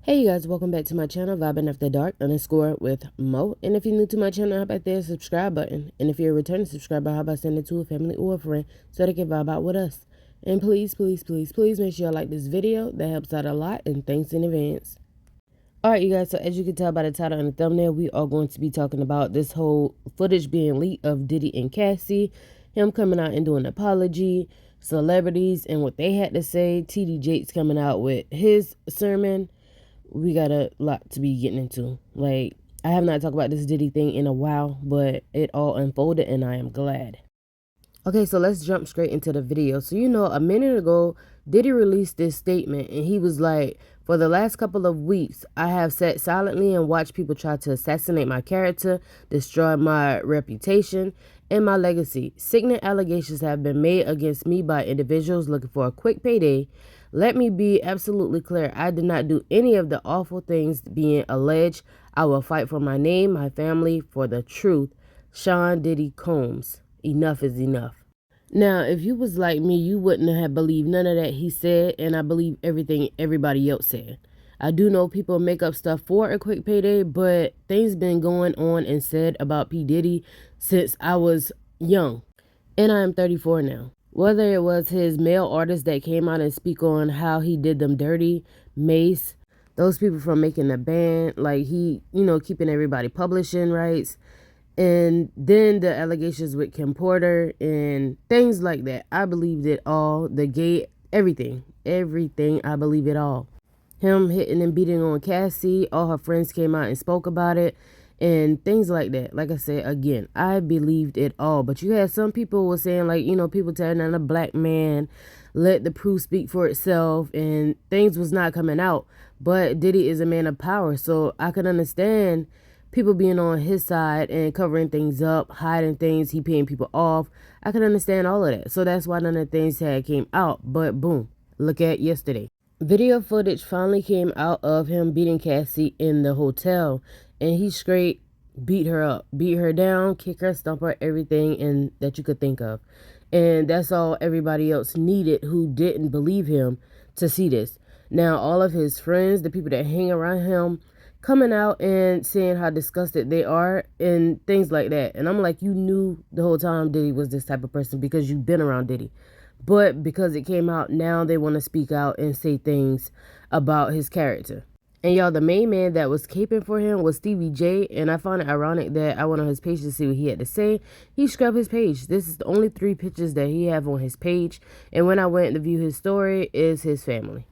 Hey you guys, welcome back to my channel, Vibing After Dark _ with Mo. And if you're new to my channel, how about that subscribe button? And if you're a returning subscriber, how about sending it to a family or a friend so they can vibe out with us? And please, please, please, please make sure y'all like this video. That helps out a lot, and thanks in advance. Alright you guys, so as you can tell by the title and the thumbnail, we are going to be talking about this whole footage being leaked of Diddy and Cassie, him coming out and doing an apology, celebrities and what they had to say, TD Jakes coming out with his sermon. We got a lot to be getting into. Like, I have not talked about this Diddy thing in a while, but it all unfolded and I am glad. Okay, so let's jump straight into the video. So, a minute ago, Diddy released this statement and he was like, for the last couple of weeks, I have sat silently and watched people try to assassinate my character, destroy my reputation and my legacy. Sickening allegations have been made against me by individuals looking for a quick payday. Let me be absolutely clear. I did not do any of the awful things being alleged. I will fight for my name, my family, for the truth. Sean Diddy Combs. Enough is enough. Now, if you was like me, you wouldn't have believed none of that he said, and I believe everything everybody else said. I do know people make up stuff for a quick payday, but things been going on and said about P. Diddy since I was young, and I am 34 now. Whether it was his male artists that came out and speak on how he did them dirty, Mace, those people from making the band, like he, keeping everybody publishing rights, and then the allegations with Kim Porter and things like that. I believed it all. The gay, everything, I believe it all. Him hitting and beating on Cassie, all her friends came out and spoke about it. And things like that. Like I said, again, I believed it all. But you had some people were saying, like, people telling on a black man, let the proof speak for itself, and things was not coming out. But Diddy is a man of power, so I could understand people being on his side and covering things up, hiding things, he paying people off. I could understand all of that. So that's why none of the things had came out. But boom, look at yesterday. Video footage finally came out of him beating Cassie in the hotel. And he straight beat her up, beat her down, kick her, stomp her, everything and that you could think of. And that's all everybody else needed who didn't believe him to see this. Now, all of his friends, the people that hang around him, coming out and saying how disgusted they are and things like that. And I'm like, you knew the whole time Diddy was this type of person because you've been around Diddy. But because it came out, now they want to speak out and say things about his character. And y'all, the main man that was caping for him was Stevie J. And I found it ironic that I went on his page to see what he had to say. He scrubbed his page. This is the only 3 pictures that he have on his page. And when I went to view his story, is his family.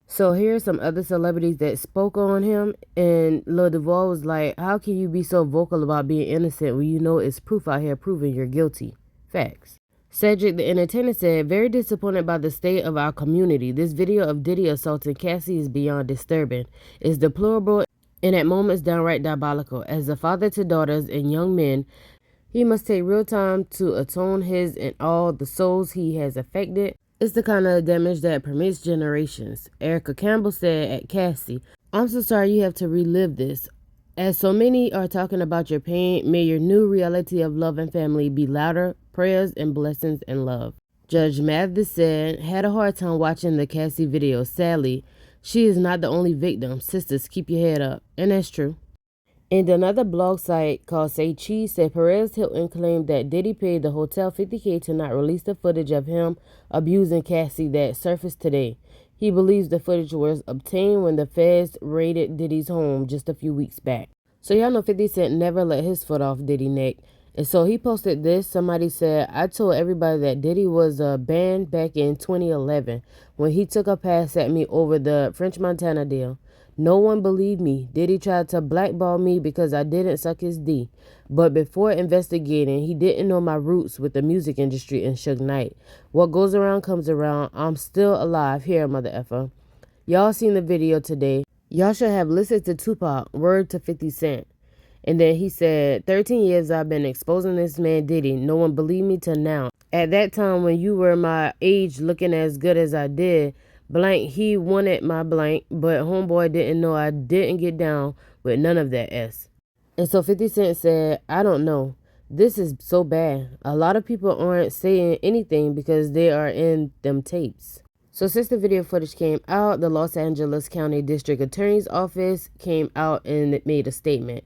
So here's some other celebrities that spoke on him. And Lil Duval was like, how can you be so vocal about being innocent when you know it's proof out here proving you're guilty? Facts. Cedric the Entertainer said, very disappointed by the state of our community. This video of Diddy assaulting Cassie is beyond disturbing. It's deplorable and at moments downright diabolical. As a father to daughters and young men, he must take real time to atone his and all the souls he has affected. It's the kind of damage that permits generations. Erica Campbell said at Cassie, I'm so sorry you have to relive this. As so many are talking about your pain, may your new reality of love and family be louder, prayers and blessings and love. Judge Mathis said, had a hard time watching the Cassie video. Sadly, she is not the only victim. Sisters, keep your head up. And that's true. And another blog site called Say Cheese said Perez Hilton claimed that Diddy paid the hotel $50K to not release the footage of him abusing Cassie that surfaced today. He believes the footage was obtained when the feds raided Diddy's home just a few weeks back. So y'all know 50 Cent never let his foot off Diddy's neck. And so he posted this. Somebody said, I told everybody that Diddy was banned back in 2011 when he took a pass at me over the French Montana deal. No one believed me. Diddy tried to blackball me because I didn't suck his D. But before investigating, he didn't know my roots with the music industry and Suge Knight. What goes around comes around. I'm still alive here, mother effer. Y'all seen the video today. Y'all should have listened to Tupac, word to 50 Cent. And then he said, 13 years I've been exposing this man Diddy. No one believed me till now. At that time when you were my age looking as good as I did, blank, he wanted my blank, but homeboy didn't know I didn't get down with none of that S. And so 50 Cent said, I don't know. This is so bad. A lot of people aren't saying anything because they are in them tapes. So since the video footage came out, the Los Angeles County District Attorney's Office came out and it made a statement.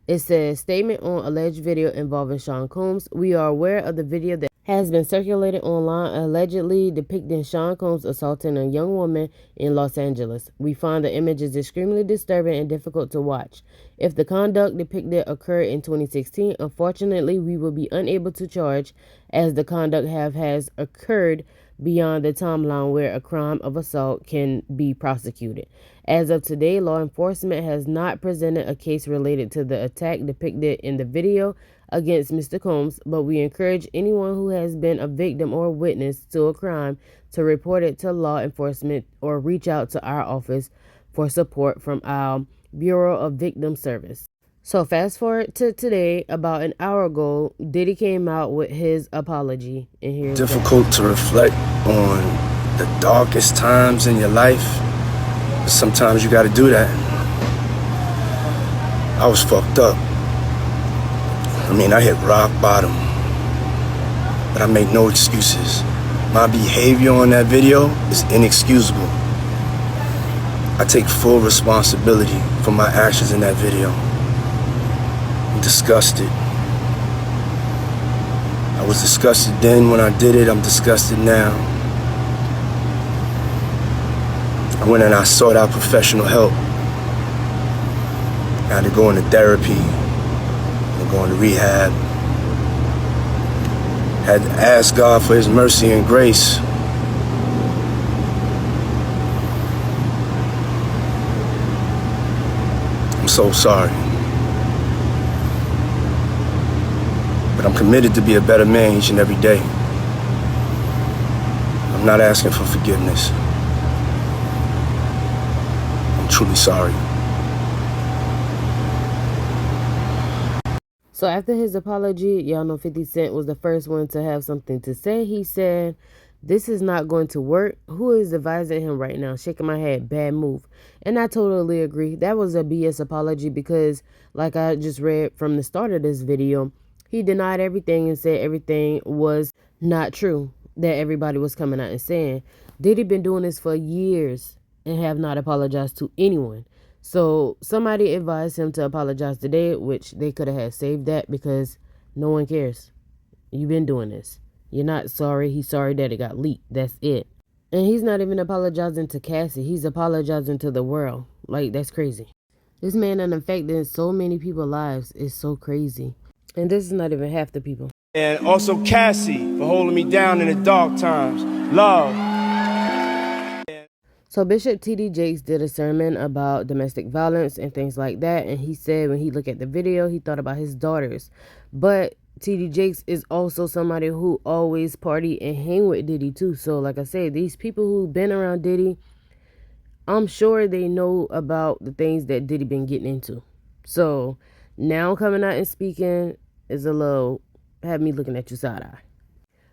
It says, statement on alleged video involving Sean Combs. We are aware of the video that has been circulated online allegedly depicting Sean Combs assaulting a young woman in Los Angeles. We find the images extremely disturbing and difficult to watch. If the conduct depicted occurred in 2016, unfortunately, we will be unable to charge as the conduct has occurred beyond the timeline where a crime of assault can be prosecuted. As of today, law enforcement has not presented a case related to the attack depicted in the video against Mr. Combs, but we encourage anyone who has been a victim or witness to a crime to report it to law enforcement or reach out to our office for support from our Bureau of Victim Service. So fast forward to today, about an hour ago, Diddy came out with his apology. And here's difficult to reflect on the darkest times in your life. But sometimes you gotta do that. I was fucked up. I hit rock bottom. But I make no excuses. My behavior on that video is inexcusable. I take full responsibility for my actions in that video. I'm disgusted. I was disgusted then when I did it. I'm disgusted now. I went and I sought out professional help. I had to go into therapy, and go into rehab. Had to ask God for His mercy and grace. I'm so sorry. But I'm committed to be a better man each and every day. I'm not asking for forgiveness. I'm truly sorry. So after his apology, y'all know 50 Cent was the first one to have something to say. He said, this is not going to work. Who is advising him right now? Shaking my head, bad move. And I totally agree. That was a BS apology because, like I just read from the start of this video, he denied everything and said everything was not true that everybody was coming out and saying. Diddy been doing this for years and have not apologized to anyone. So somebody advised him to apologize today, which they could have had saved that because no one cares. You've been doing this. You're not sorry. He's sorry that it got leaked. That's it. And he's not even apologizing to Cassie. He's apologizing to the world. Like, that's crazy. This man done affected so many people's lives. It's so crazy. And this is not even half the people. And also Cassie for holding me down in the dark times. Love. So Bishop T.D. Jakes did a sermon about domestic violence and things like that. And he said when he looked at the video, he thought about his daughters. But T.D. Jakes is also somebody who always party and hang with Diddy too. So like I said, these people who've been around Diddy, I'm sure they know about the things that Diddy been getting into. So now coming out and speaking is a little, have me looking at you side eye.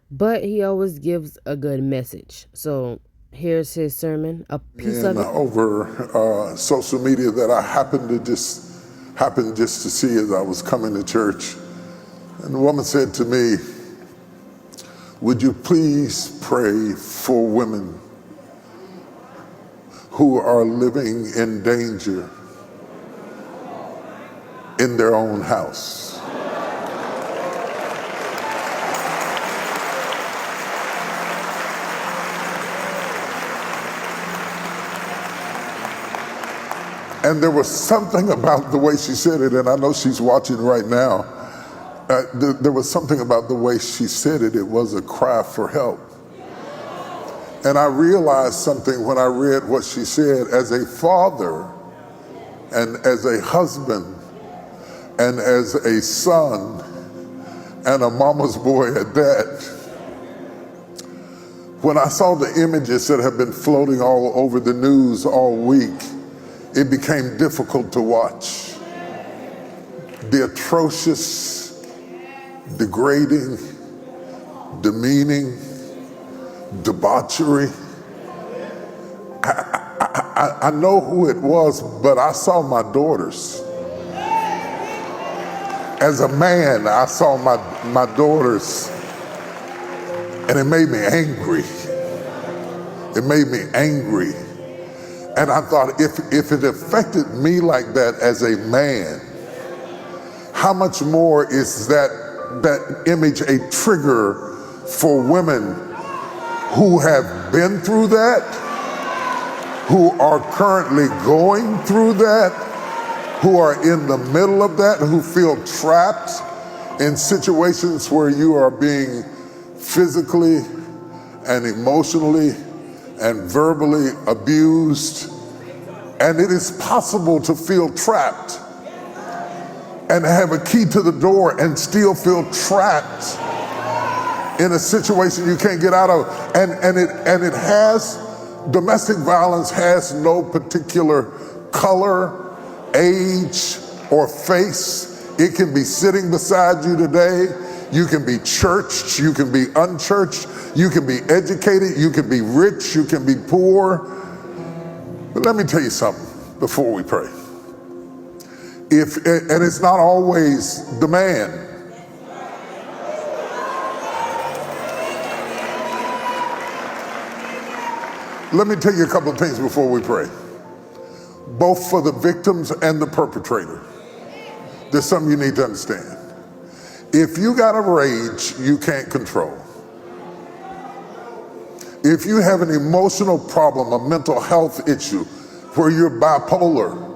But he always gives a good message. So here's his sermon, a piece of it. Over social media that I happened just to see as I was coming to church. And the woman said to me, would you please pray for women who are living in danger in their own house? And there was something about the way she said it, and I know she's watching right now. There was something about the way she said it. It was a cry for help. And I realized something when I read what she said. As a father and as a husband and as a son and a mama's boy at that, when I saw the images that have been floating all over the news all week, it became difficult to watch. The atrocious, degrading, demeaning, debauchery. I know who it was, but I saw my daughters. As a man, I saw my daughters, and it made me angry. It made me angry. And I thought, if it affected me like that as a man, how much more is that image a trigger for women who have been through that, who are currently going through that, who are in the middle of that, who feel trapped in situations where you are being physically and emotionally and verbally abused. And it is possible to feel trapped and have a key to the door and still feel trapped in a situation you can't get out of. And it has, domestic violence has no particular color, age, or face. It can be sitting beside you today. You can be churched, you can be unchurched, you can be educated, you can be rich, you can be poor. But let me tell you something before we pray. And it's not always the man. Let me tell you a couple of things before we pray. Both for the victims and the perpetrator. There's something you need to understand. If you got a rage you can't control, if you have an emotional problem, a mental health issue where you're bipolar,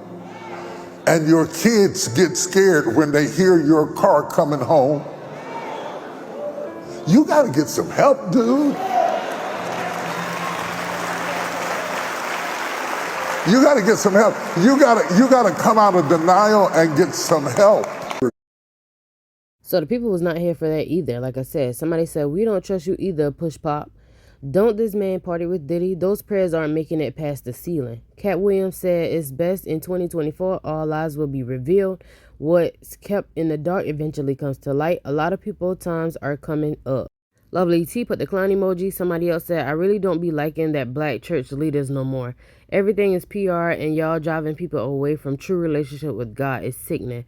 and your kids get scared when they hear your car coming home, you gotta get some help, dude. You gotta get some help. You gotta come out of denial and get some help. So the people was not here for that either. Like I said, somebody said, we don't trust you either, Push Pop. Don't this man party with Diddy? Those prayers aren't making it past the ceiling. Cat Williams said it's best in 2024, all lies will be revealed. What's kept in the dark eventually comes to light. A lot of people times are coming up. Lovely T put the clown emoji. Somebody else said, I really don't be liking that black church leaders no more. Everything is PR and y'all driving people away from true relationship with God is sickening.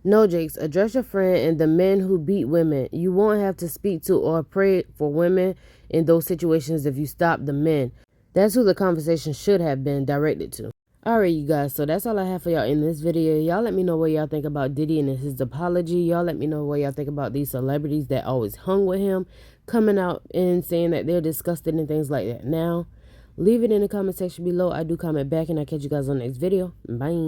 No, Jakes, address your friend and the men who beat women. You won't have to speak to or pray for women in those situations if you stop the men. That's who the conversation should have been directed to. Alright, you guys, so that's all I have for y'all in this video. Y'all let me know what y'all think about Diddy and his apology. Y'all let me know what y'all think about these celebrities that always hung with him, coming out and saying that they're disgusted and things like that. Now, leave it in the comment section below. I do comment back, and I'll catch you guys on the next video. Bye.